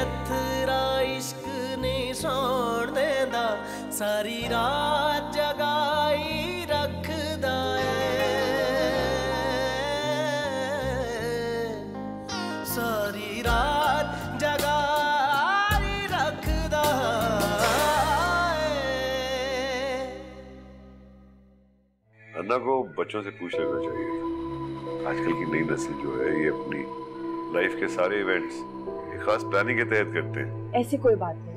अथरा इश्क ने सौण देंदा सारी रात जगाई रखदा सारी रात जगाई रखदा अन्ना को बच्चों से पूछ लेना चाहिए था। आजकल की नई नस्ल जो है ये अपनी लाइफ के सारे इवेंट्स एक खास प्लानिंग के तहत करते हैं। ऐसी कोई बात नहीं,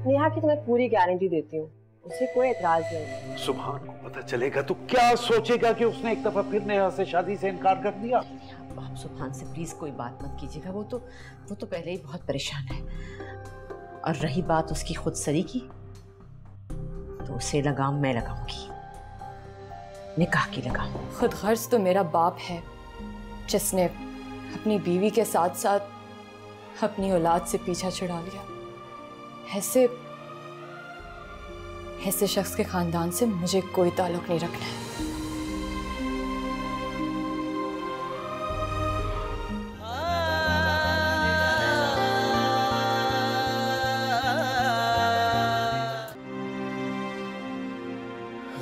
नेहा की तुम्हें पूरी गारंटी देती हूँ, उसे कोई एतराज नहीं। सुभान को पता चलेगा तो क्या सोचेगा कि उसने एक दफा फिर नेहा से शादी से इनकार कर दिया। आप सुभान से प्लीज कोई बात मत कीजिएगा, वो तो पहले ही बहुत परेशान है। और रही बात उसकी खुदसरी की, तो उसे लगाम मैं लगाऊंगी, निकाह की लगाम। खुद गर्ज तो मेरा बाप है जिसने अपनी बीवी के साथ साथ अपनी औलाद से पीछा छुड़ा लिया। ऐसे शख्स के खानदान से मुझे कोई ताल्लुक नहीं रखना है।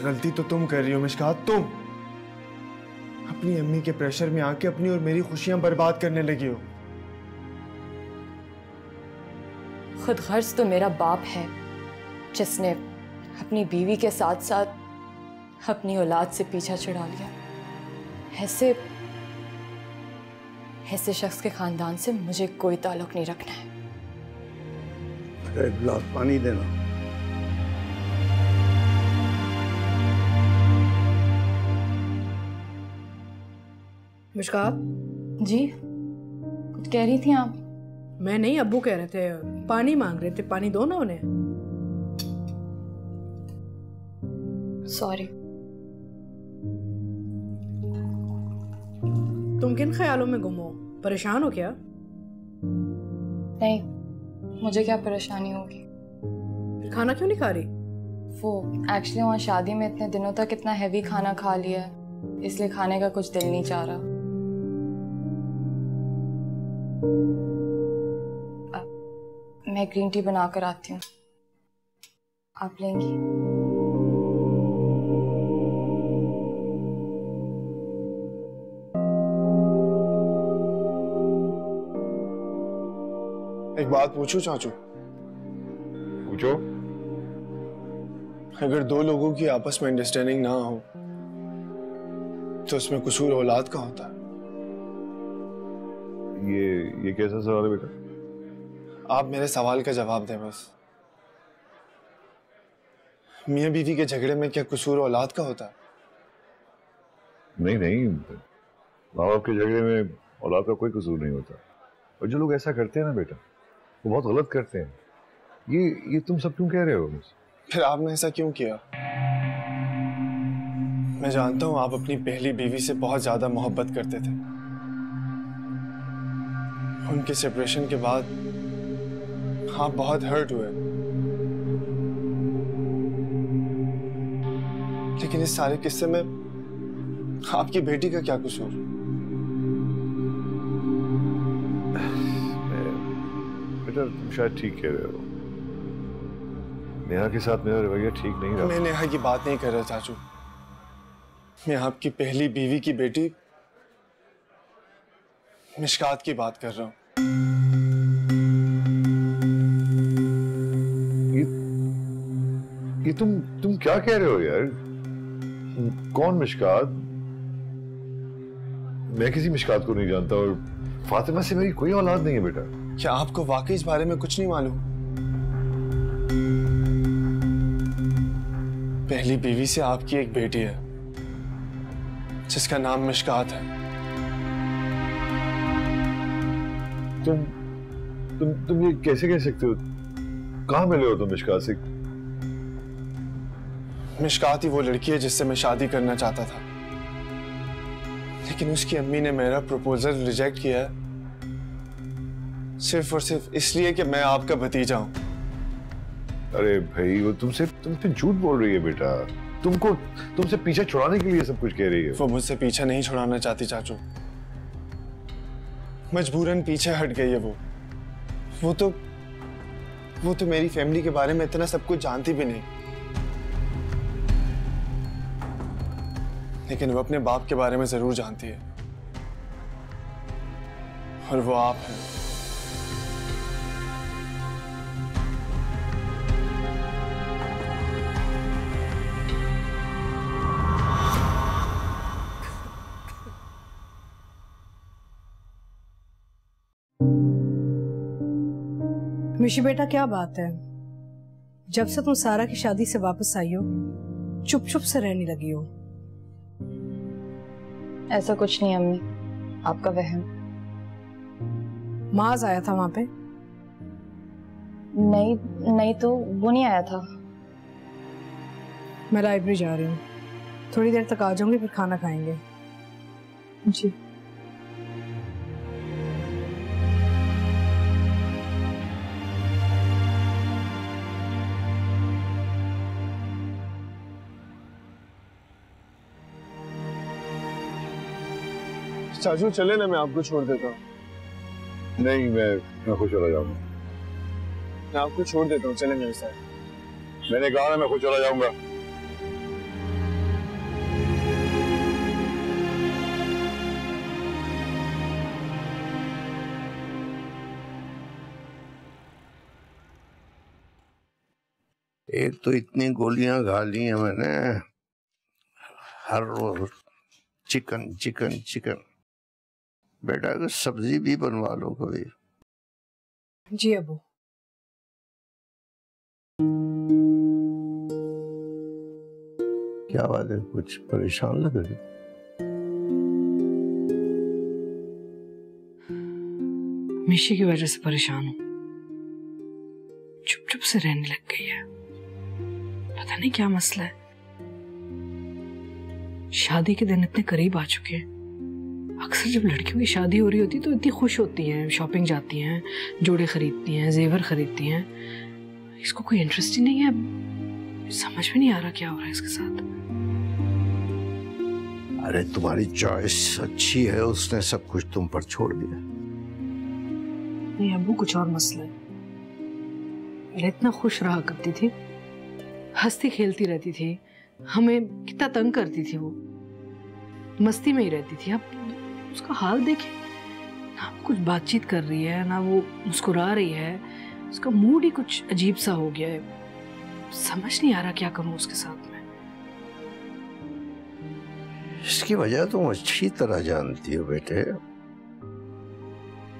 गलती तो तुम कर रही हो मिशकात, तुम अपनी अम्मी के प्रेशर में आके अपनी और मेरी खुशियां बर्बाद करने लगी हो। खुद गर्ज तो मेरा बाप है जिसने अपनी बीवी के साथ साथ अपनी औलाद से पीछा छुड़ा लिया। ऐसे शख्स के खानदान से मुझे कोई ताल्लुक नहीं रखना है। एक गिलास पानी देना। मिशकात जी, कुछ कह रही थी आप? मैं नहीं, अब्बू कह रहे थे, पानी मांग रहे थे, पानी दो ना उन्हें। सॉरी। तुम किन ख्यालों में गुम हो? परेशान हो क्या? नहीं, मुझे क्या परेशानी होगी। खाना क्यों नहीं खा रही? वो एक्चुअली वहाँ शादी में इतने दिनों तक इतना हैवी खाना खा लिया है, इसलिए खाने का कुछ दिल नहीं चाह रहा। मैं ग्रीन टी बना कर आती हूँ, आप लेंगी? एक बात पूछूं चाचू? पूछो। अगर दो लोगों की आपस में अंडरस्टैंडिंग ना हो तो उसमें कसूर औलाद का होता है। ये कैसा सवाल है बेटा? आप मेरे सवाल का जवाब दें बस। मियां बीवी के झगड़े में क्या कसूर औलाद का होता है? नहीं, माँ बाप के झगड़े में औलाद का कोई कसूर नहीं होता। और जो लोग ऐसा करते हैं ना बेटा, वो बहुत गलत करते हैं। ये तुम सब क्यों कह रहे हो? फिर आपने ऐसा क्यों किया? मैं जानता हूं आप अपनी पहली बीवी से बहुत ज्यादा मोहब्बत करते थे। उनके सेपरेशन के बाद आप बहुत हर्ट हुए, लेकिन इस सारे किस्से में आपकी बेटी का क्या कसूर? बेटा तुम शायद ठीक कह रहे हो। नेहा के साथ मेरा रवैया ठीक नहीं रहा। मैं नेहा की बात नहीं कर रहा चाचू, मैं आपकी पहली बीवी की बेटी मिशकात की बात कर रहा हूं। ये तुम क्या कह रहे हो यार? कौन मिशकात? मैं किसी मिशकात को नहीं जानता और फातिमा से मेरी कोई औलाद नहीं है बेटा। क्या आपको वाकई इस बारे में कुछ नहीं मालूम? पहली बीवी से आपकी एक बेटी है जिसका नाम मिशकात है। तुम ये कैसे कह सकते हो? कहाँ मिले हो तुम मिशकात से? मिशकात ही वो लड़की है जिससे मैं शादी करना चाहता था, लेकिन उसकी अम्मी ने मेरा प्रपोजल रिजेक्ट किया है, सिर्फ और सिर्फ इसलिए कि मैं आपका भतीजा हूं। अरे भाई वो तुमसे झूठ बोल रही है बेटा। तुमसे पीछे छुड़ाने के लिए सब कुछ कह रही है। वो मुझसे पीछा नहीं छुड़ाना चाहती चाचू, मजबूरन पीछे हट गई है। वो तो वो तो मेरी फैमिली के बारे में इतना सब कुछ जानती भी नहीं, लेकिन वो अपने बाप के बारे में जरूर जानती है, और वो आप हैं। मिशी बेटा, क्या बात है? जब से तुम सारा की शादी से वापस आई हो चुप चुप से रहने लगी हो। ऐसा कुछ नहीं अम्मी, आपका वहम। माज आया था वहां पे? नहीं तो वो नहीं आया था। मैं लाइब्रेरी जा रही हूँ, थोड़ी देर तक आ जाऊंगी, फिर खाना खाएंगे। जी। चाचू चले ना, मैं आपको छोड़ देता हूँ। नहीं, मैं खुद चला जाऊंगा। मैं आपको छोड़ देता हूँ, चले मेरे साथ। मैंने कहा ना मैं खुद चला जाऊंगा। एक तो इतनी गोलियां खा ली हैं मैंने, हर रोज चिकन चिकन चिकन। बेटा को सब्जी भी बनवा लो कभी। जी अबू। क्या बात है, कुछ परेशान लग रही? मिशी की वजह से परेशान हूँ, चुप चुप से रहने लग गई है। पता नहीं क्या मसला है। शादी के दिन इतने करीब आ चुके हैं। अक्सर जब लड़कियों की शादी हो रही होती तो इतनी खुश होती हैं, शॉपिंग जाती हैं, जोड़े खरीदती हैं, जेवर खरीदती हैं। इसको कोई इंटरेस्ट ही नहीं है। समझ में नहीं आ रहा क्या हो रहा है इसके साथ। अरे तुम्हारी चॉइस अच्छी है, उसने सब कुछ तुम पर छोड़ दिया। नहीं अबू, कुछ और मसला है। पहले इतना खुश रहा करती थी, हंसती खेलती रहती थी, हमें कितना तंग करती थी, वो मस्ती में ही रहती थी। अब उसका हाल देखे ना, कुछ बातचीत कर रही है ना वो मुस्कुरा रही है। उसका मूड ही कुछ अजीब सा हो गया है। समझ नहीं आ रहा क्या करूं उसके साथ में। इसकी वजह तुम अच्छी तरह जानती हो बेटे।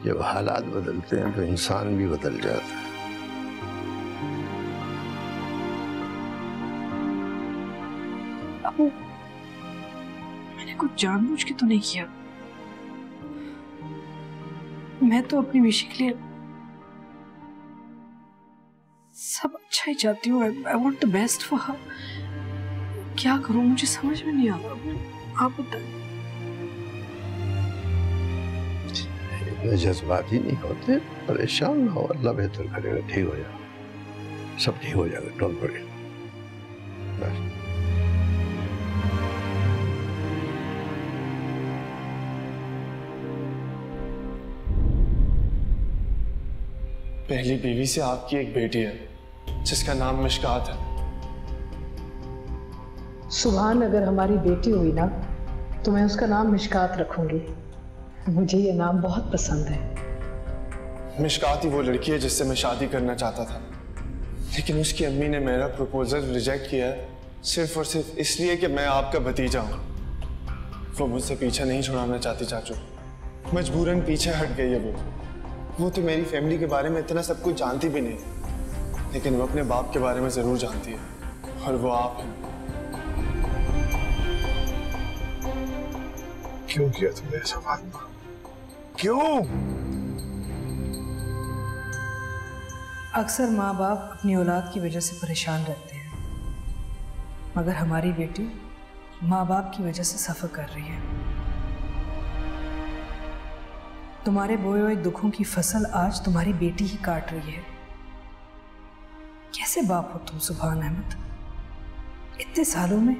जब हालात बदलते हैं तो इंसान भी बदल जाता है। अबू, मैंने कुछ जानबूझ के तो नहीं किया। मैं तो अपनी मिशी के लिए सब अच्छा ही चाहती हूँ। I want the best for her। क्या करूं, मुझे समझ में नहीं आ रहा। आप बताएं। इतने जज्बाती नहीं होते, परेशान ना हो, अल्लाह बेहतर करेगा, ठीक हो जाएगा, सब ठीक हो जाएगा, डोंट वरी। बस पहली बीवी से आपकी एक बेटी है जिसका नाम मिशकात है। सुभान अगर हमारी बेटी हुई ना तो मैं उसका नाम मिशकात रखूंगी। मुझे ये नाम बहुत पसंद है। मिशकात ही वो लड़की है जिससे मैं शादी करना चाहता था, लेकिन उसकी अम्मी ने मेरा प्रपोजल रिजेक्ट किया सिर्फ और सिर्फ इसलिए कि मैं आपका भतीजा हूँ। वो मुझसे पीछा नहीं छुड़ाना चाहती चाचू, मजबूरन पीछे हट गई है। वो तो मेरी फैमिली के बारे में इतना सब कुछ जानती भी नहीं, लेकिन वो अपने बाप के बारे में जरूर जानती है, और वो आप हैं। क्यों किया तुमने ऐसा फातिमा? क्यों? अक्सर माँ बाप अपनी औलाद की वजह से परेशान रहते हैं, मगर हमारी बेटी माँ बाप की वजह से सफर कर रही है। तुम्हारे बोए हुए दुखों की फसल आज तुम्हारी बेटी ही काट रही है। कैसे बाप हो तुम सुभान अहमद? इतने सालों में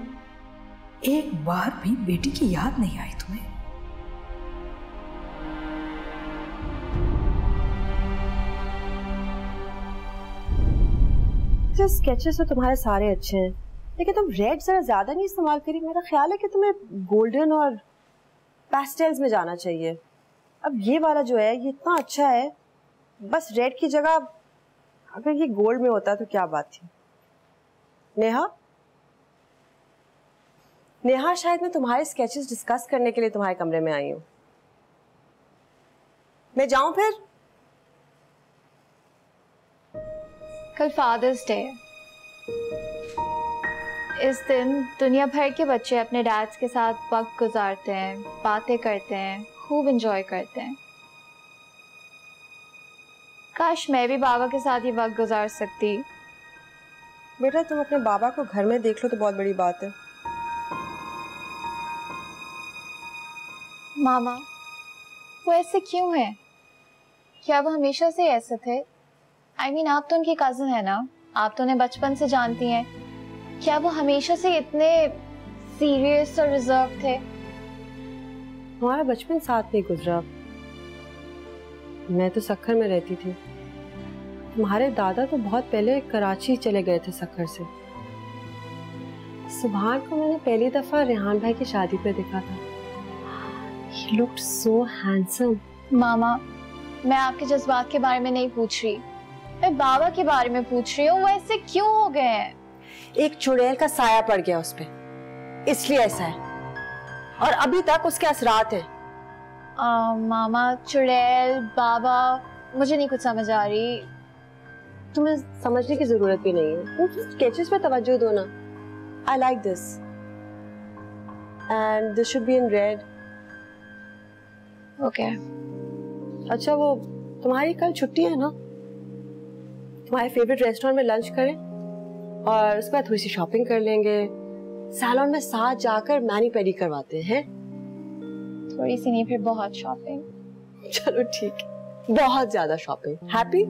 एक बार भी बेटी की याद नहीं आई तुम्हें? जो स्केचेस तो तुम्हारे सारे अच्छे हैं, लेकिन तुम रेड जरा ज्यादा नहीं इस्तेमाल करी। मेरा ख्याल है कि तुम्हें गोल्डन और पैस्टेल्स में जाना चाहिए। अब ये वाला जो है ये इतना अच्छा है, बस रेड की जगह अगर ये गोल्ड में होता तो क्या बात थी। नेहा, नेहा शायद मैं तुम्हारे स्केचेस डिस्कस करने के लिए तुम्हारे कमरे में आई हूँ। मैं जाऊं फिर? कल फादर्स डे है। इस दिन दुनिया भर के बच्चे अपने डैड्स के साथ वक्त गुजारते हैं, बातें करते हैं, खूब एंजॉय करते हैं। काश मैं भी बाबा के साथ ये वक्त गुजार सकती। बेटा तुम अपने बाबा को घर में देख लो तो बहुत बड़ी बात है। मामा, वो ऐसे क्यों है? क्या वो हमेशा से ऐसे थे? I mean, आप तो उनकी कजिन है ना, आप तो उन्हें बचपन से जानती हैं। क्या वो हमेशा से इतने सीरियस और रिजर्व थे? हमारा बचपन साथ में गुजरा। मैं तो सक्खर में रहती थी, तुम्हारे दादा तो बहुत पहले कराची चले गए थे सक्खर से। सुभान को मैंने पहली दफा रेहान भाई की शादी पे देखा था। He looked so handsome. मामा, मैं आपके जज्बात के बारे में नहीं पूछ रही, मैं बाबा के बारे में पूछ रही हूँ। वो ऐसे क्यों हो गए हैं? एक चुड़ैल का साया पड़ गया उस पे, इसलिए ऐसा है, और अभी तक उसके असरात हैं। मामा, चुड़ैल, बाबा, मुझे नहीं कुछ समझ आ रही। तुम्हें समझने की जरूरत भी नहीं है, तुम स्केचेस पे तवज्जो दो ना। I like this and this should be in red. Okay. अच्छा, वो तुम्हारी कल छुट्टी है ना, तुम्हारे फेवरेट रेस्टोरेंट में लंच करें और उसके बाद थोड़ी सी शॉपिंग कर लेंगे। सैलून में साथ जाकर मैनी पेडी करवाते हैं। थोड़ी सी नहीं, फिर बहुत शॉपिंग। चलो ठीक है, बहुत ज्यादा शॉपिंग। हैप्पी?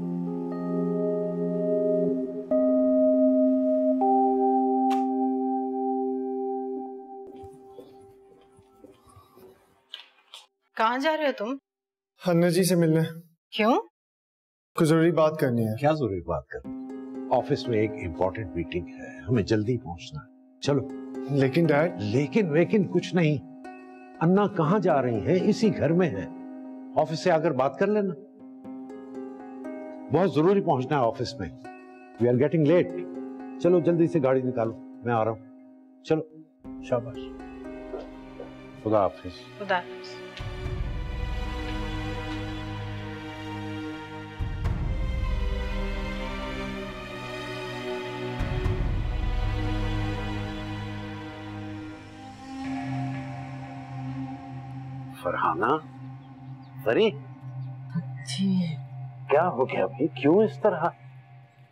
कहाँ जा रहे हो तुम? अन्ना जी से मिलने। क्यों? कुछ जरूरी बात करनी है। क्या जरूरी बात करनी? ऑफिस में एक इम्पोर्टेंट मीटिंग है, हमें जल्दी पहुंचना है। चलो। लेकिन डैड। लेकिन कुछ नहीं। अन्ना कहाँ जा रही हैं? इसी घर में है। ऑफिस से आकर बात कर लेना। बहुत जरूरी पहुंचना है ऑफिस में। We are getting late. चलो जल्दी से गाड़ी निकालो, मैं आ रहा हूँ। चलो, शाबाश। खुदा हाफिज। खुदा हाफिज। फरहाना, सरी जी क्या हो गया भाई? क्यों इस तरह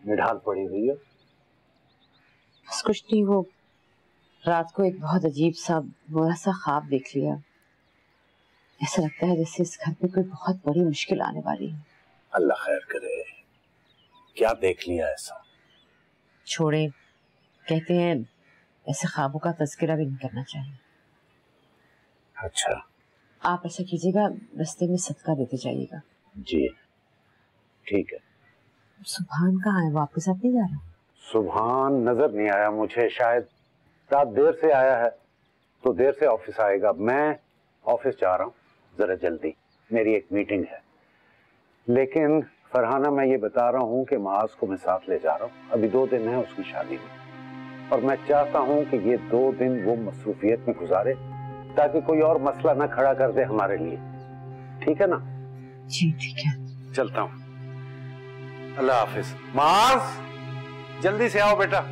निढाल पड़ी हुई है? कुछ नहीं, वो रात को एक बहुत अजीब सा बुरा सा ख्वाब देख लिया। ऐसा लगता है जैसे इस घर पे कोई बहुत बड़ी मुश्किल आने वाली है। अल्लाह खैर करे। क्या देख लिया ऐसा? छोड़े, कहते हैं ऐसे ख्वाबों का तज़किरा भी नहीं करना चाहिए। अच्छा, आप ऐसा कीजिएगा, रास्ते में सदका देते जाइएगा। जी ठीक है। सुभान कहाँ है? वापस आप नहीं जा रहा? सुभान नजर नहीं आया मुझे, शायद रात देर से आया है तो देर से ऑफिस आएगा। मैं ऑफिस जा रहा हूँ जरा जल्दी, मेरी एक मीटिंग है। लेकिन फरहाना, मैं ये बता रहा हूँ कि माज को मैं साथ ले जा रहा हूँ। अभी 2 दिन है उसकी शादी में, और मैं चाहता हूँ कि ये 2 दिन वो मसरूफियत में गुजारे ताकि कोई और मसला ना खड़ा कर दे हमारे लिए। ठीक है ना? जी ठीक है। चलता हूँ। अल्लाह हाफिज। माज, जल्दी से आओ बेटा।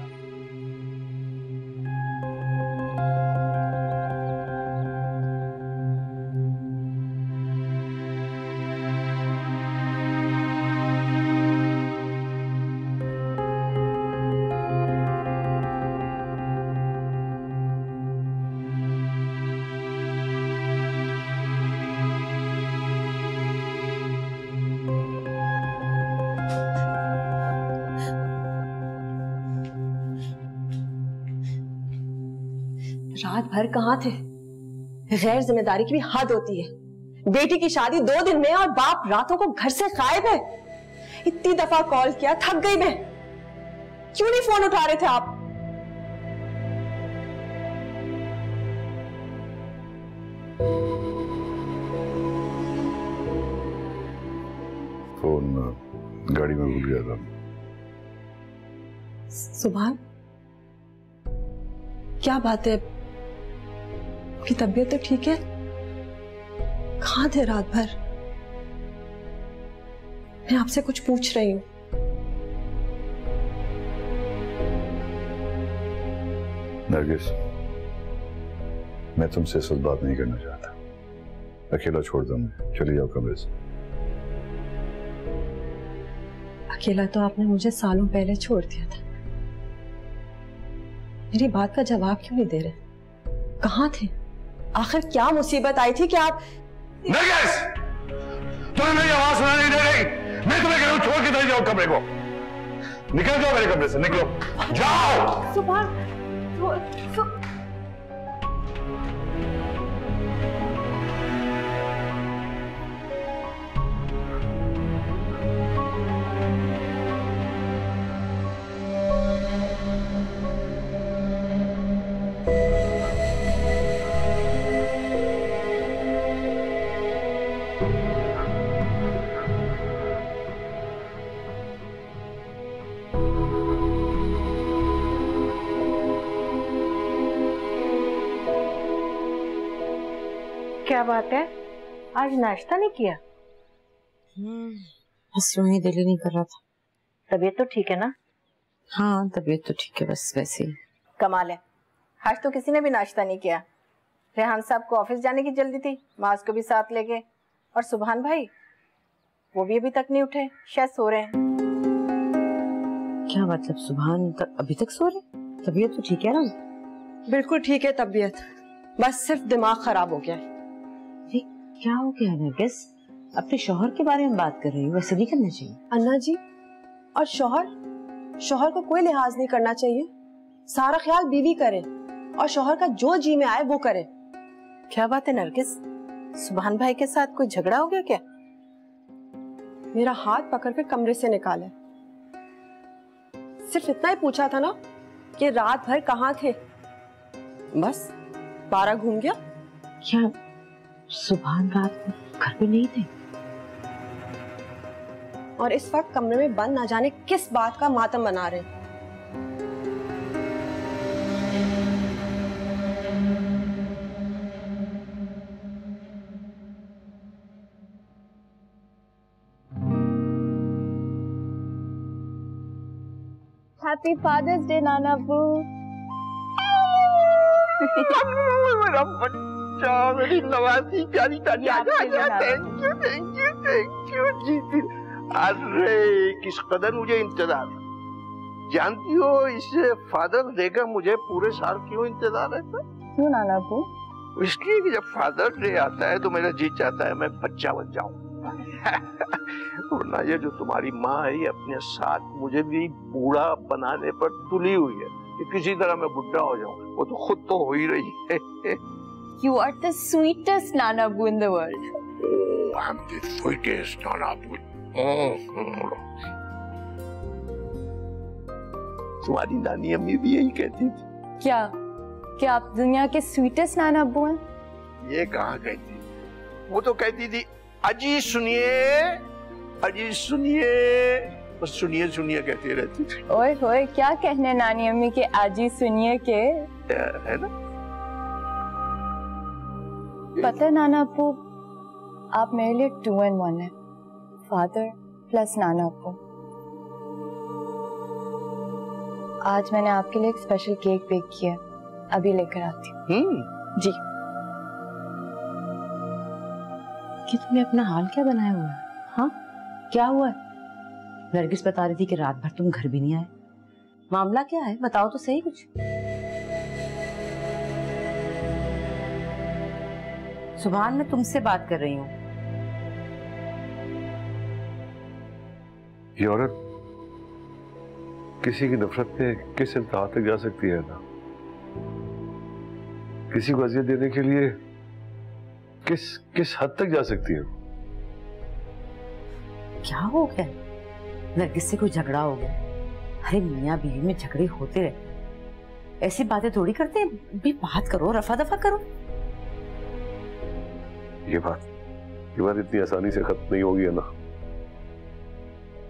रात भर कहाँ थे? गैर जिम्मेदारी की भी हद होती है। बेटी की शादी 2 दिन में और बाप रातों को घर से गायब है। इतनी दफा कॉल किया, थक गई मैं। क्यों नहीं फोन उठा रहे थे आप? फोन गाड़ी में भूल गया था। सुभान, क्या बात है? आपकी तबीयत तो ठीक है? कहाँ थे रात भर? मैं आपसे कुछ पूछ रही हूँ। नरगिस, मैं तुमसे इस वक्त बात नहीं करना चाहता। अकेला छोड़ दो मुझे, चले जाओ कमरे से। अकेला तो आपने मुझे सालों पहले छोड़ दिया था। मेरी बात का जवाब क्यों नहीं दे रहे? कहाँ थे? आखिर क्या मुसीबत आई थी कि आप? नरगिस, तुम्हें मेरी आवाज सुनाई नहीं दे रही? मैं तुम्हें कह रहा हूँ छोड़ के चले जाओ कमरे को। निकल जाओ मेरे कमरे से, निकलो, जाओ। सुभान, क्या बात है, आज नाश्ता नहीं किया? बस यूं ही दिल ही नहीं कर रहा था। तबीयत तो ठीक है ना? हाँ तबीयत तो ठीक है, बस वैसे ही। कमाल है, आज तो किसी ने भी नाश्ता नहीं किया। रेहान साहब को ऑफिस जाने की जल्दी थी, माज को भी साथ ले गए। और सुभान भाई, वो भी अभी तक नहीं उठे, शायद सो रहे हैं। क्या मतलब, सुभान अभी तक सो रहे? तबीयत तो ठीक है ना? बिल्कुल ठीक है तबीयत, बस सिर्फ दिमाग खराब हो गया है। क्या हो गया नरगिस? अपने शौहर के बारे में बात कर रही हूँ, वैसे नहीं करना चाहिए। अन्ना जी, और शौहर को कोई लिहाज नहीं करना चाहिए। सारा ख्याल बीवी करे और शौहर का जो जी में आए वो करे। क्या बात है नरगिस, सुभान भाई के साथ कोई झगड़ा हो गया क्या? मेरा हाथ पकड़ के कमरे से निकाले, सिर्फ इतना ही पूछा था ना कि रात भर कहाँ थे, बस बारह घूम गया। क्या सुभान रात को घर पे नहीं थे? और इस वक्त कमरे में बंद ना जाने किस बात का मातम बना रहे। हैप्पी फादर्स डे नाना अब्बू। मेरा बच्चा, मेरी नवासी प्यारी तानिया। थैंक यू जी। अरे किस कदर मुझे इंतजार था। जानती हो इस फादर डे का मुझे पूरे साल क्यों इंतजार रहता है? क्यों नाना अब्बू? इसलिए कि जब फादर डे आता है तो मेरा जी चाहता है मैं बच्चा बन जाऊं। वरना ये जो तुम्हारी माँ है ये अपने साथ मुझे भी बूढ़ा बनाने पर तुली हुई है कि किसी तरह मैं बुढ़ा हो जाऊं। वो तो खुद तो हो ही रही है। You are the sweetest Nana Abu in the world. Oh, I'm the sweetest Nana Abu. तुम्हारी नानी अम्मी भी यही कहती थी। क्या आप दुनिया के स्वीटेस्ट नाना अब्बू हैं? ये कहाँ कहती, वो तो कहती थी अजी सुनिए, अजी सुनिए, बस सुनिए सुनिए कहती रहती थी। ओए होए, क्या कहने नानी अम्मी के आजी सुनिए के, है ना? पता है नाना अब्बू, आप मेरे लिए 2 in 1 है, फादर प्लस नाना अब्बू। आज मैंने आपके लिए एक स्पेशल केक बेक किया, अभी लेकर आती हूँ। जी। कि तुमने अपना हाल क्या बनाया हुआ है? हाँ क्या हुआ है? नरगिस बता रही थी कि रात भर तुम घर भी नहीं आए, मामला क्या है बताओ तो सही कुछ। सुभान मैं तुमसे बात कर रही हूँ। ये औरत किसी की नफरत पे किस इंतहा तक जा सकती है ना? किसी को अजियत देने के लिए किस हद तक जा सकती है? क्या हो गया? नरगिस से कोई झगड़ा हो गया? अरे मियाँ बीवी में झगड़े होते रहते, ऐसी बातें थोड़ी करते हैं। भी बात करो, रफा दफा करो। ये बात इतनी आसानी से खत्म नहीं होगी है ना।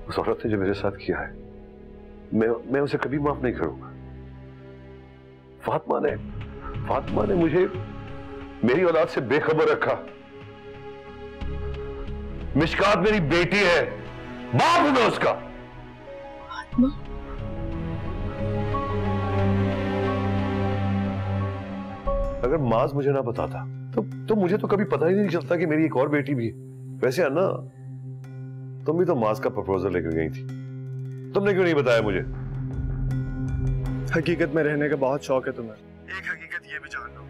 उस औरत ने जो मेरे साथ किया है, मैं उसे कभी माफ नहीं करूंगा। फातिमा ने मुझे मेरी औलाद से बेखबर रखा। मिशकात मेरी बेटी है, बाप हूं मैं उसका। फातिमा? अगर माज मुझे ना बताता तो मुझे तो कभी पता ही नहीं चलता कि मेरी एक और बेटी भी है। वैसे अन्ना, तुम भी तो माज का प्रपोजल लेकर गई थी, तुमने क्यों नहीं बताया मुझे? हकीकत में रहने का बहुत शौक है तुम्हें। एक हकीकत ये भी जान लो,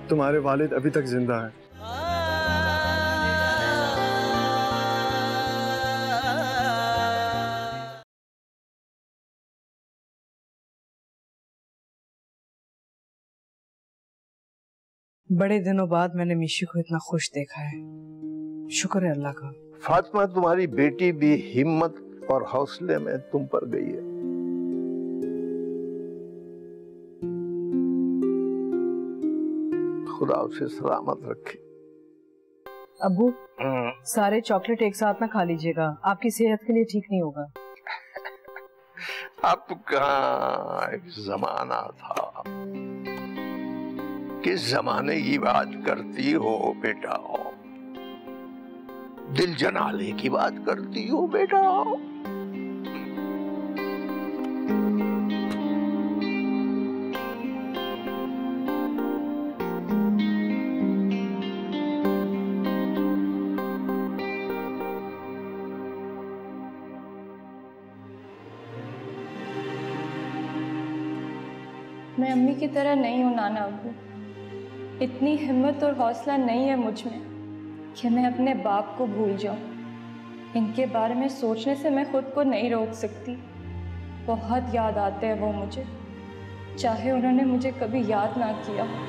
तुम्हारे वालिद अभी तक जिंदा हैं। बड़े दिनों बाद मैंने मिशी को इतना खुश देखा है, शुक्र है अल्लाह का। फातिमा, तुम्हारी बेटी भी हिम्मत और हौसले में तुम पर गई है। खुदा उसे सलामत रखे। अबू, सारे चॉकलेट एक साथ ना खा लीजिएगा, आपकी सेहत के लिए ठीक नहीं होगा। अब कहाँ एक जमाना था, किस जमाने की बात करती हो बेटा? दिल जनाले की बात करती हो बेटा? मैं अम्मी की तरह नहीं हूँ नाना अब्बू। इतनी हिम्मत और हौसला नहीं है मुझ में कि मैं अपने बाप को भूल जाऊँ। इनके बारे में सोचने से मैं खुद को नहीं रोक सकती। बहुत याद आते हैं वो मुझे, चाहे उन्होंने मुझे कभी याद ना किया हो।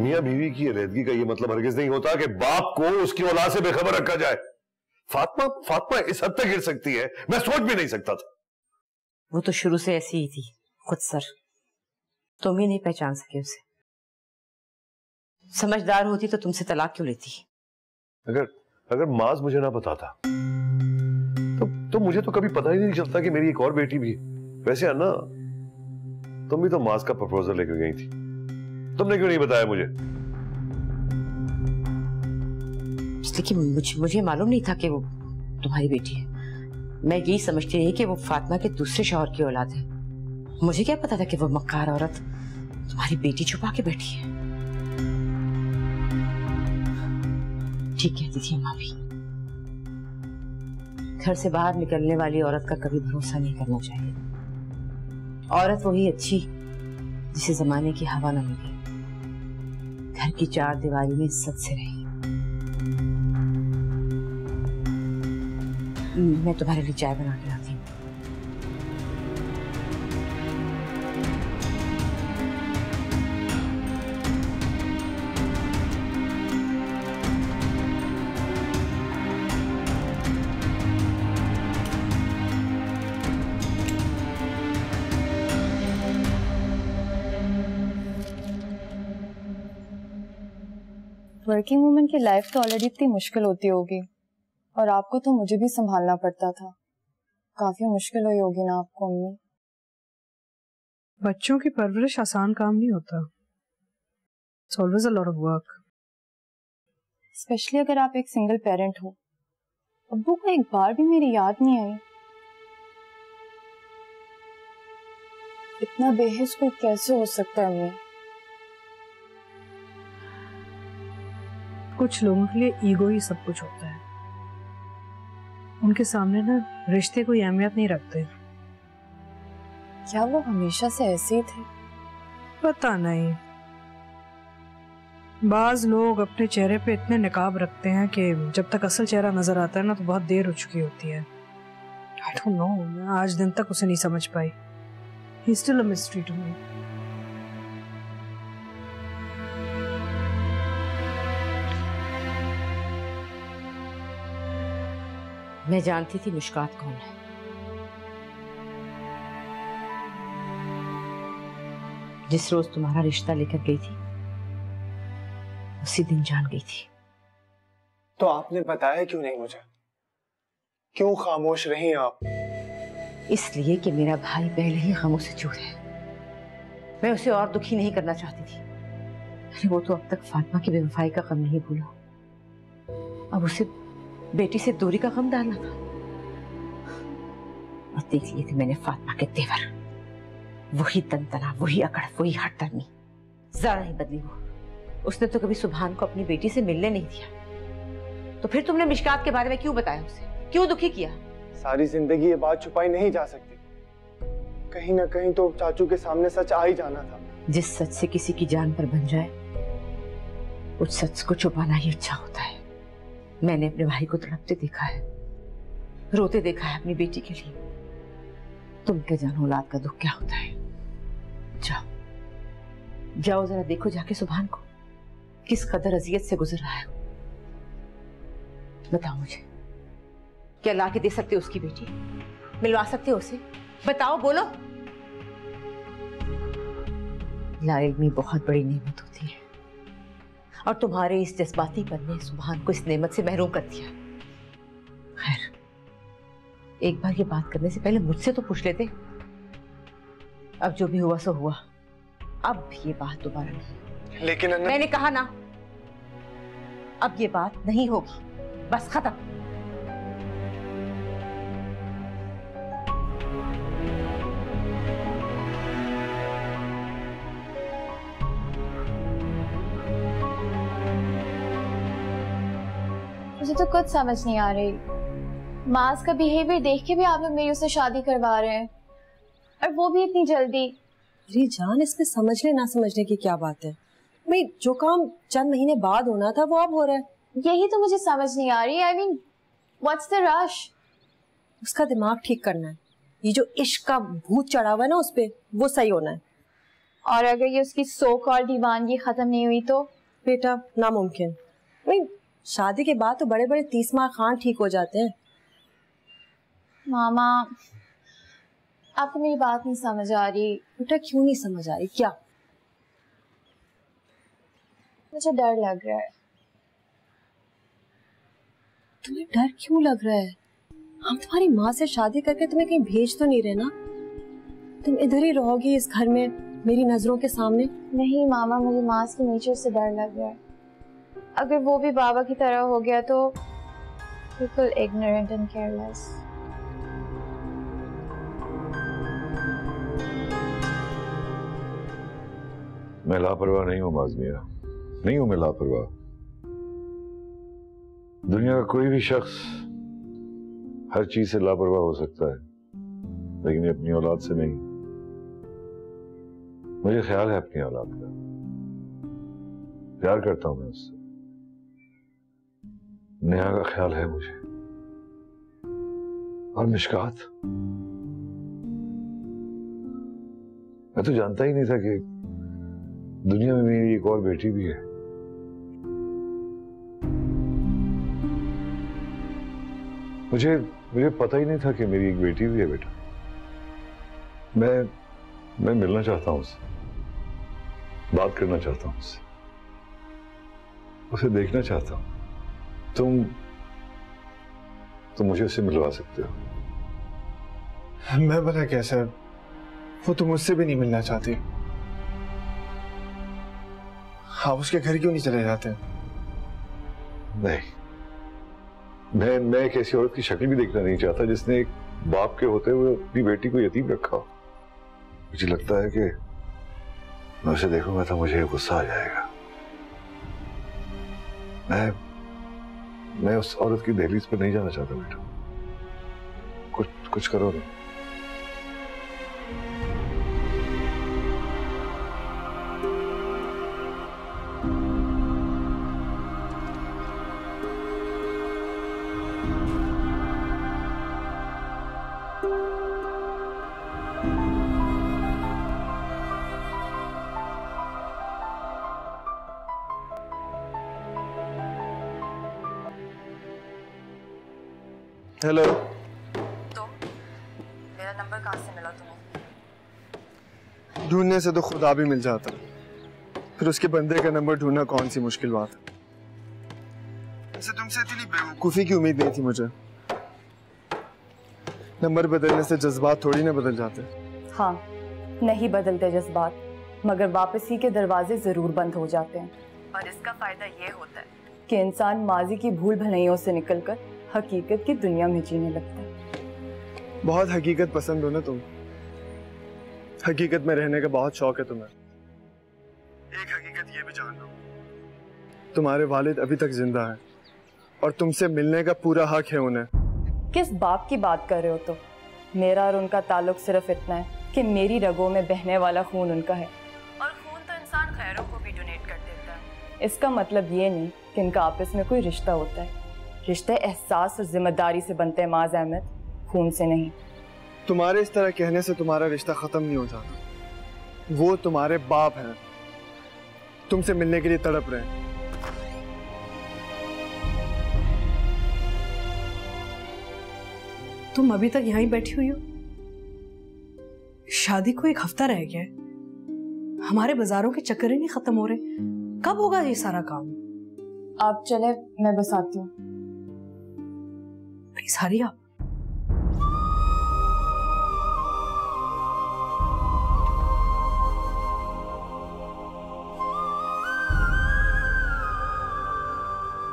मियां बीवी की अलहदगी का ये मतलब हरगिज नहीं होता कि बाप को उसकी औलाद से बेखबर रखा जाए। फातिमा इस हद तक गिर सकती है, मैं सोच भी नहीं सकता था। वो तो शुरू से ऐसी ही थी, खुद सर। तुम ही नहीं पहचान सके उसे। समझदार होती तो तुमसे तलाक क्यों लेती? अगर माज मुझे ना बताता तो मुझे तो कभी पता ही नहीं चलता कि मेरी एक और बेटी भी है। वैसे अन्ना, तुम भी तो माज का प्रपोजल लेकर गई थी, तुमने क्यों नहीं बताया मुझे? लेकिन मुझे मालूम नहीं था कि वो तुम्हारी बेटी है। मैं यही समझती रही कि वो फातिमा के दूसरे शौहर की औलाद है। मुझे क्या पता था कि वो मक्कार औरत तुम्हारी बेटी छुपा के बैठी है। ठीक कहती थी अम्मा भी, घर से बाहर निकलने वाली औरत का कभी भरोसा नहीं करना चाहिए। औरत वही अच्छी जिसे जमाने की हवा न मिले, घर की चार दीवारी में इज्जत से रहे। मैं तुम्हारे लिए चाय बना के लाती हूँ। वर्किंग वुमन की लाइफ तो ऑलरेडी इतनी मुश्किल होती होगी, और आपको तो मुझे भी संभालना पड़ता था। काफी मुश्किल हुई होगी ना आपको अम्मी? बच्चों की परवरिश आसान काम नहीं होता। It's always a lot of work. Specially अगर आप एक सिंगल पेरेंट हो। अब्बू को एक बार भी मेरी याद नहीं आई। इतना बेहिस को कैसे हो सकता है अम्मी? कुछ लोगों के लिए ईगो ही सब कुछ होता है। उनके सामने ना रिश्ते कोई अहमियत नहीं रखते। क्या वो हमेशा से ऐसे ही थे? पता नहीं, बाज लोग अपने चेहरे पे इतने निकाब रखते हैं कि जब तक असल चेहरा नजर आता है ना तो बहुत देर हो चुकी होती है। I don't know, मैं आज दिन तक उसे नहीं समझ पाई। He's still a mystery to me. मैं जानती थी मुश्कात कौन है। जिस रोज तुम्हारा रिश्ता लेकर गई थी उसी दिन जान गई थी। तो आपने बताया क्यों नहीं मुझे? क्यों खामोश रही आप? इसलिए कि मेरा भाई पहले ही गमों से चूर है। मैं उसे और दुखी नहीं करना चाहती थी। अरे वो तो अब तक फातिमा की बेवफाई का गम नहीं भूला, अब उसे बेटी से दूरी का गम डालना था। और देख लिए थे मैंने फातिमा के तेवर, वही तनतना, वही अकड़, वही हठधर्मी, जरा नहीं बदली वो। उसने तो कभी सुभान को अपनी बेटी से मिलने नहीं दिया। तो फिर तुमने मिशकात के बारे में क्यों बताया उसे, क्यों दुखी किया? सारी जिंदगी ये बात छुपाई नहीं जा सकती। कहीं ना कहीं तो चाचू के सामने सच आ ही जाना था। जिस सच से किसी की जान पर बन जाए उस सच को छुपाना ही अच्छा होता है। मैंने अपने भाई को तड़पते देखा है, रोते देखा है अपनी बेटी के लिए। तुम क्या जानो औलाद का दुख क्या होता है। जाओ जाओ जरा देखो जाके सुभान को किस कदर अजियत से गुजर रहा है। बताओ मुझे, क्या ला के दे सकते हो उसकी बेटी? मिलवा सकते हो उसे? बताओ, बोलो। लाइल्मी बहुत बड़ी नेमत होती है और तुम्हारे इस जज्बातीपन ने सुभान को इस नेमत से महरूम कर दिया। खैर, एक बार ये बात करने से पहले मुझसे तो पूछ लेते। अब जो भी हुआ सो हुआ, अब ये बात दोबारा नहीं। लेकिन मैंने कहा ना, अब ये बात नहीं होगी, बस खत्म। मुझे तो कुछ समझ नहीं आ रही। मास का बिहेवियर देख के भी आप लोग मेरी उससे शादी करवा रहे हैं, और वो भी इतनी जल्दी। अरे जान, इसमें समझने ना समझने की क्या बात है भाई? जो काम चंद महीने बाद होना था वो अब हो रहा है। यही तो मुझे समझ नहीं आ रही। I mean what's the rush? उसका दिमाग ठीक करना है। ये जो इश्क का भूत चढ़ा हुआ है ना उस पे, वो सही होना है। और अगर ये उसकी सो कॉल्ड दीवानगी खत्म नहीं हुई तो? बेटा नामुमकिन भाई, शादी के बाद तो बड़े बड़े 30 माह खान ठीक हो जाते हैं। मामा, आपको मेरी बात नहीं समझ आ रही। बेटा क्यों नहीं समझ आ रही? क्या? मुझे डर लग रहा है। तुम्हें डर क्यों लग रहा है? हम तुम्हारी माँ से शादी करके तुम्हें कहीं भेज तो नहीं रहे ना? तुम इधर ही रहोगी इस घर में मेरी नजरों के सामने? नहीं मामा, मुझे माँ की नेचर से डर लग रहा है। अगर वो भी बाबा की तरह हो गया तो बिल्कुल इग्नोरेंट एंड केयरलेस। मैं लापरवाह नहीं हूं माज़मिया, नहीं हूं मैं लापरवाह। दुनिया का कोई भी शख्स हर चीज से लापरवाह हो सकता है, लेकिन अपनी औलाद से नहीं। मुझे ख्याल है अपनी औलाद का, प्यार करता हूं मैं उससे। नेहा का ख्याल है मुझे, और मिशकात। मैं तो जानता ही नहीं था कि दुनिया में मेरी एक और बेटी भी है। मुझे पता ही नहीं था कि मेरी एक बेटी भी है। बेटा, मैं मिलना चाहता हूं उससे, बात करना चाहता हूं उससे, उसे देखना चाहता हूं। तुम मुझे उससे मिलवा सकते हो? मैं भला कैसे? वो तो मुझसे भी नहीं मिलना चाहती। आप उसके घर क्यों नहीं चले जाते? नहीं, मैं एक ऐसी औरत की शक्ल भी देखना नहीं चाहता जिसने एक बाप के होते हुए अपनी बेटी को यतीम रखा हो। मुझे लगता है कि मैं उसे देखूंगा तो मुझे गुस्सा आ जाएगा। मैं उस औरत की दहलीज पर नहीं जाना चाहता। बेटा, कुछ करो ना। हेलो। तो मेरा नंबर कहाँ से मिला तुम्हें? ढूंढने से तो खुदा भी मिल जाता, फिर उसके बंदे का नंबर ढूंढना कौन सी मुश्किल बात है। वैसे तुमसे इतनी बेवकूफी की उम्मीद नहीं थी मुझे। नंबर बदलने से जज्बात थोड़ी ना बदल जाते। हाँ, नहीं बदलते जज्बात, मगर वापसी के दरवाजे जरूर बंद हो जाते हैं। और इसका फायदा ये होता है कि इंसान माजी की भूल भलाइयों से निकलकर हकीकत की दुनिया में जीने लगता है। बहुत हकीकत पसंद हो ना तुम। हकीकत में रहने का बहुत शौक है तुम्हें। एक हकीकत ये भी जान लो, तुम्हारे वालिद अभी तक जिंदा हैं और तुमसे मिलने का पूरा हक है उन्हें। किस बाप की बात कर रहे हो तुम? मेरा और उनका ताल्लुक सिर्फ इतना है कि मेरी रगों में बहने वाला खून उनका है, और खून तो इंसान खैरों को भी डोनेट कर देता है। इसका मतलब ये नहीं कि इनका आपस में कोई रिश्ता होता है। रिश्ते एहसास और जिम्मेदारी से बनते हैं माज अहमद, खून से नहीं। तुम्हारे इस तरह कहने से तुम्हारा रिश्ता खत्म नहीं हो जाता। वो तुम्हारे बाप हैं, तुमसे मिलने के लिए तड़प रहे हैं। तुम अभी तक यहीं बैठी हुई हो? शादी को एक हफ्ता रह गया है, हमारे बाजारों के चक्कर ही नहीं खत्म हो रहे। कब होगा ये सारा काम? आप चले, मैं बस आती हूँ। प्लीज हरी आप।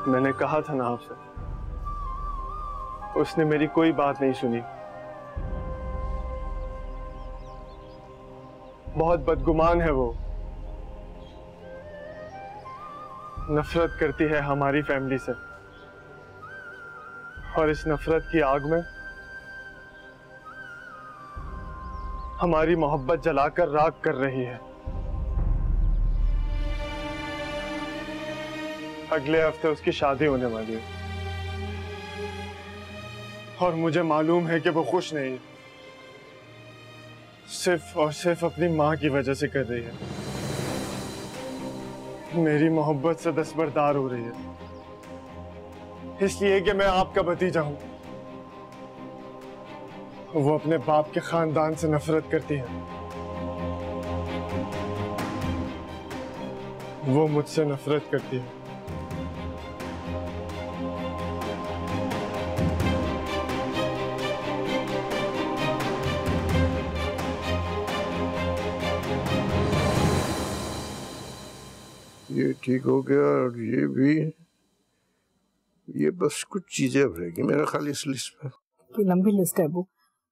मैंने कहा था ना आपसे, उसने मेरी कोई बात नहीं सुनी। बहुत बदगुमान है वो, नफरत करती है हमारी फैमिली से, और इस नफरत की आग में हमारी मोहब्बत जलाकर राख कर रही है। अगले हफ्ते उसकी शादी होने वाली है और मुझे मालूम है कि वो खुश नहीं है, सिर्फ और सिर्फ अपनी माँ की वजह से कर रही है। मेरी मोहब्बत से दस्तबरदार हो रही है, इसलिए कि मैं आपका भतीजा हूं। वो अपने बाप के खानदान से नफरत करती है, वो मुझसे नफरत करती है। ये ठीक हो गया और ये भी, ये बस कुछ चीजें अब रहेगी मेरा ख्याल इस लिस्ट में। की लंबी लिस्ट है अबू।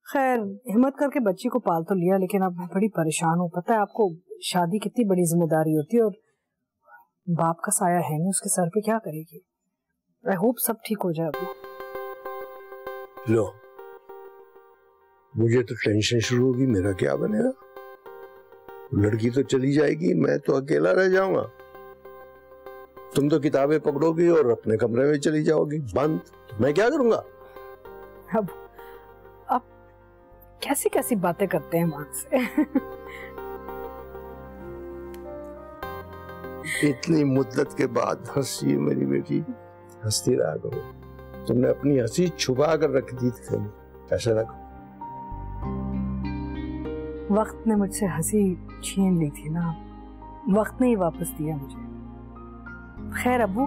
खैर हिम्मत करके बच्ची को पाल तो लिया, लेकिन अब मैं बड़ी परेशान हूँ। पता है आपको शादी कितनी बड़ी जिम्मेदारी होती है, और बाप का साया है नहीं उसके सर पे, क्या करेगी। आई होप सब ठीक हो जाए अबू। लो, मुझे तो टेंशन शुरू होगी, मेरा क्या बनेगा। लड़की तो चली जाएगी, मैं तो अकेला रह जाऊंगा। तुम तो किताबें पकड़ोगी और अपने कमरे में चली जाओगी बंद, तो मैं क्या करूंगा। अब आप कैसी कैसी बातें करते हैं मां से। इतनी मुद्दत के बाद हंसी मेरी बेटी, हंसती रहा करो। तुमने अपनी हंसी छुपा कर रख दी थी, ऐसा रखो। वक्त ने मुझसे हंसी छीन ली थी ना, वक्त ने ही वापस दिया मुझे। खैर अब्बू,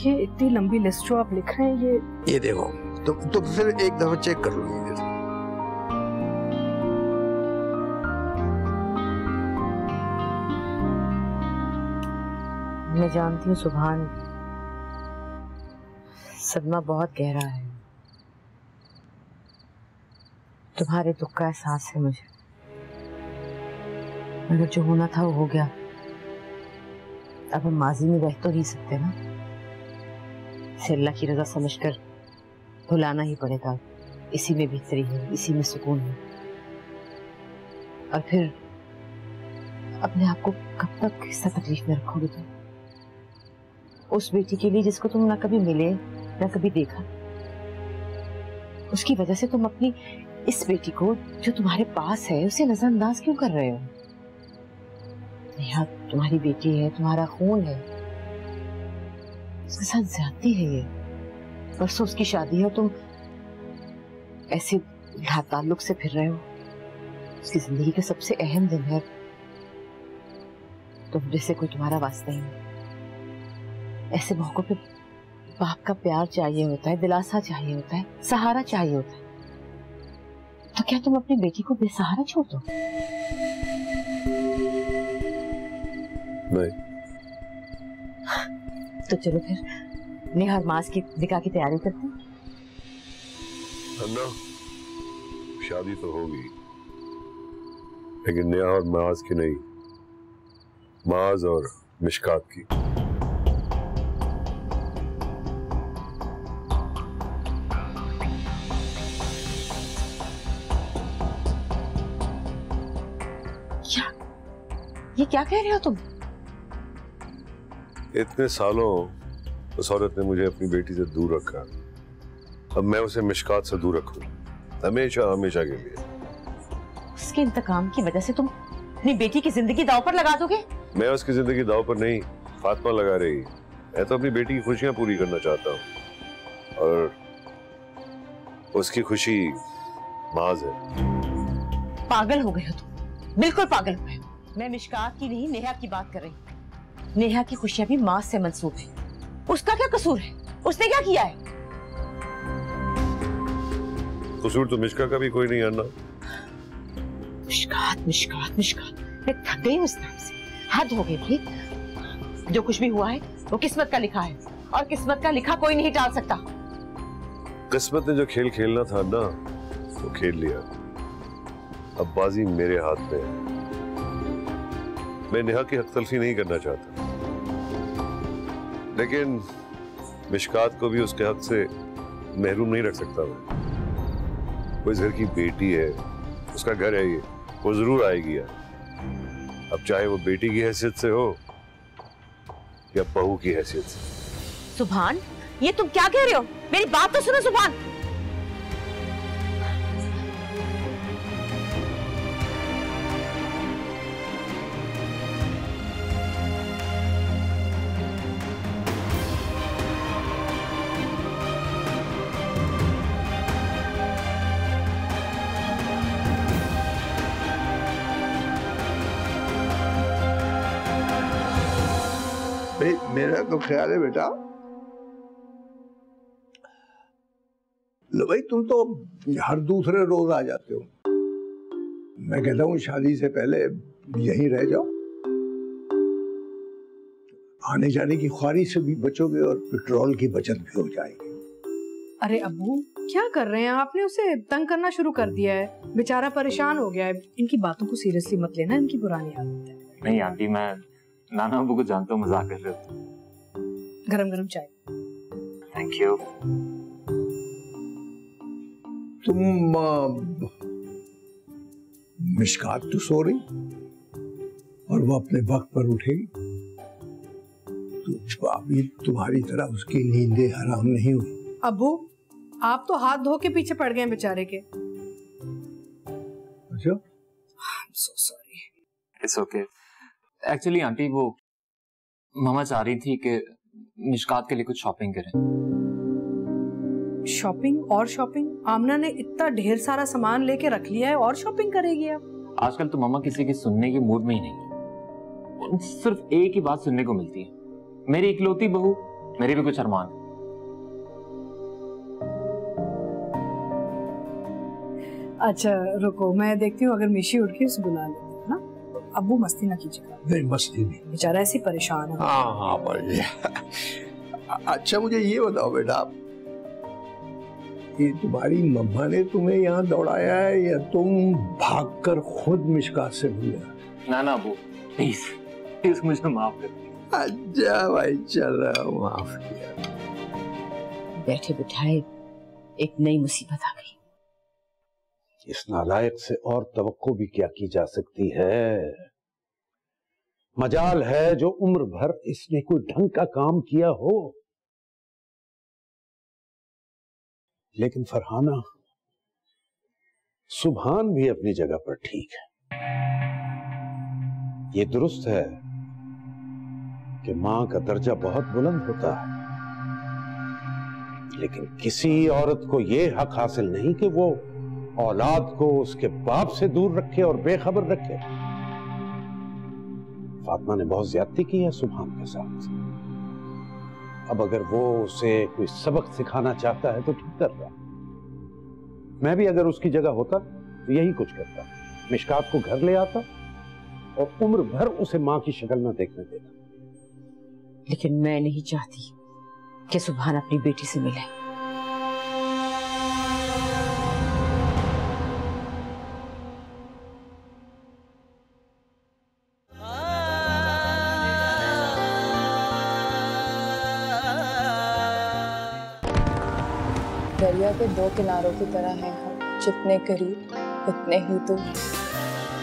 ये इतनी लंबी लिस्ट जो आप लिख रहे हैं, ये देखो, तो फिर एक दफा चेक कर लो। मैं जानती हूँ सुभान, सदमा बहुत गहरा है, तुम्हारे दुख का एहसास है मुझे, मगर जो होना था वो हो गया। अब हम माजी में रह तो नहीं सकते ना, इसे अल्लाह की रजा समझकर भुलाना ही पड़ेगा। इसी में बेहतरी है, इसी में सुकून है। और फिर अपने आप को कब तक इस तकलीफ में रखोगे तुम? उस बेटी के लिए जिसको तुम ना कभी मिले ना कभी देखा, उसकी वजह से तुम अपनी इस बेटी को जो तुम्हारे पास है उसे नजरअंदाज क्यों कर रहे हो? नेहा तुम्हारी बेटी है, तुम्हारा खून है, उसके साथ ज्यादती है ये। परसों उसकी शादी है, तुम ऐसे ताल्लुक से फिर रहे हो। उसकी जिंदगी का सबसे अहम दिन है। तुम जैसे कोई तुम्हारा वास्ता ही नहीं। ऐसे मौकों पे बाप का प्यार चाहिए होता है, दिलासा चाहिए होता है, सहारा चाहिए होता है। तो क्या तुम अपनी बेटी को बेसहारा छोड़ दो? नहीं। तो चलो फिर नेहा और मास की निकाह की तैयारी करते हैं। अन्ना, शादी तो होगी, लेकिन नेहा और माज की नहीं, माज और मिशकात की। ये क्या कह रहे हो तुम? इतने सालों उस औरत ने मुझे अपनी बेटी से दूर रखा, अब मैं उसे मिशकात से दूर रखूं, हमेशा हमेशा के लिए। उसके इंतकाम की वजह से तुम अपनी बेटी की जिंदगी दांव पर लगा दोगे? मैं उसकी जिंदगी दांव पर नहीं, फातिमा लगा रही। मैं तो अपनी बेटी की खुशियां पूरी करना चाहता हूँ, और उसकी खुशी माज है। पागल हो गए हो तुम, बिल्कुल पागल हो गए हो। मैं मिशकात की नहीं, नेहा की बात कर रही हूँ। नेहा की खुशियां भी माँ से मंसूब है। उसका क्या कसूर है? उसने क्या किया है? कसूर तो मिशका का भी कोई नहीं अन्ना। मिशकात मिशकात मिशकात, मैं थक गई उस नाम से। हद हो गई भाई। जो कुछ भी हुआ है वो किस्मत का लिखा है, और किस्मत का लिखा कोई नहीं टाल सकता। किस्मत ने जो खेल खेलना था ना, वो खेल लिया। अब बाजी मेरे हाथ में है। मैं नेहा की हक तलफी नहीं करना चाहता, लेकिन मिशकात को भी उसके हक से महरूम नहीं रख सकता मैं। वो इस घर की बेटी है, उसका घर है ये, वो जरूर आएगी यार। अब चाहे वो बेटी की हैसियत से हो या बहू की हैसियत से। सुभान, ये तुम क्या कह रहे हो? मेरी बात तो सुनो सुभान। मेरा तो ख्याल है बेटा, लो भाई, तुम तो हर दूसरे रोज आ जाते हो। मैं कहता हूँ शादी से पहले यहीं रह जाओ, आने जाने की ख्वारी से भी बचोगे और पेट्रोल की बचत भी हो जाएगी। अरे अब्बू, क्या कर रहे हैं? आपने उसे तंग करना शुरू कर दिया है, बेचारा परेशान हो गया है। इनकी बातों को सीरियसली मत लेना, इनकी पुरानी आदत है। नहीं आंटी, मैं नाना अब्बू को जानता हूँ, मजाक कर रहे थे। गरम गरम चाय। Thank you. तुम मिशकात तो सो रही और वो अपने वक्त पर उठेगी, तो अभी तुम्हारी तरह उसकी नींदें हराम नहीं हुई। अब्बू, आप तो हाथ धो के पीछे पड़ गए बेचारे के। अच्छा, so sorry। It's okay. Actually aunty, वो मामा चाह रही थी कि मिशकात के लिए कुछ शॉपिंग करें। शॉपिंग और शॉपिंग? आमना ने इतना ढेर सारा सामान लेके रख लिया है, और शॉपिंग करेगी आप? आजकल तो मामा किसी की सुनने के मूड में ही नहीं, सिर्फ एक ही बात सुनने को मिलती है, मेरी इकलौती बहू, मेरे भी कुछ अरमान। अच्छा रुको, मैं देखती हूँ, अगर मिशी उठ के उसे बुला लेती है ना। अब्बू मस्ती ना कीजिएगा। नहीं, मस्ती नहीं, बेचारा ऐसे परेशान है। हाँ बढ़िया। अच्छा मुझे ये बताओ बेटा, ये तुम्हारी मम्मा ने तुम्हें यहाँ दौड़ाया है या तुम भागकर खुद मिशकात से मिले? ना अब्बू, प्लीज प्लीज मुझे माफ कर दीजिए। अच्छा भाई, चलो माफ किया। बैठे बिठाए एक नई मुसीबत आ गई। इस नालायक से और तवक्को भी क्या की जा सकती है? मजाल है जो उम्र भर इसने कोई ढंग का काम किया हो। लेकिन फरहाना, सुभान भी अपनी जगह पर ठीक है। ये दुरुस्त है कि मां का दर्जा बहुत बुलंद होता है, लेकिन किसी औरत को यह हक हासिल नहीं कि वो औलाद को उसके बाप से दूर रखे और बेखबर रखे। फातिमा ने बहुत ज्यादती की है सुभान के साथ। अब अगर वो उसे कोई सबक सिखाना चाहता है तो ठीक कर रहा है। मैं भी अगर उसकी जगह होता तो यही कुछ करता। मिशकात को घर ले आता और उम्र भर उसे मां की शक्ल में देखने देता। लेकिन मैं नहीं चाहती कि सुभान अपनी बेटी से मिले। दरिया के दो किनारों की तरह हैं हम, जितने करीब उतने ही दूर।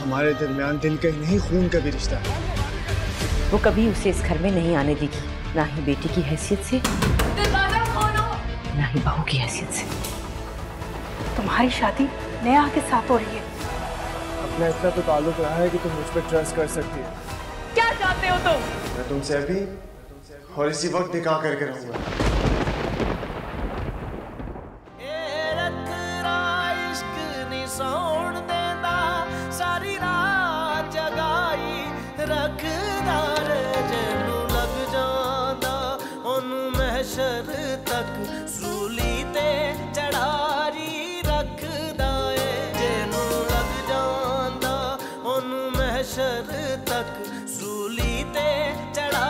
हमारे दरमियान दिल का ही नहीं खून का भी रिश्ता है। वो कभी उसे इस घर में नहीं आने देगी, ना ही बेटी की हैसियत से, दरवाजा खोलो, ना ही बहू की हैसियत से। तुम्हारी शादी नेहा के साथ हो रही है। अपना इतना तो ताल्लुक रहा है कि तुम मुझ पर ट्रस्ट कर सकती हो। क्या चाहते हो तुम? मैं तुमसे अभी और इसी वक्त निकाह करके रहूंगा। सारी रात जगाई रखदा रे, जेनू लग जांदा ओनू महशर तक सूली ते चढ़ारी रखदा ए। जेनू लग जांदा ओनू महशर तक सूली ते चढ़ा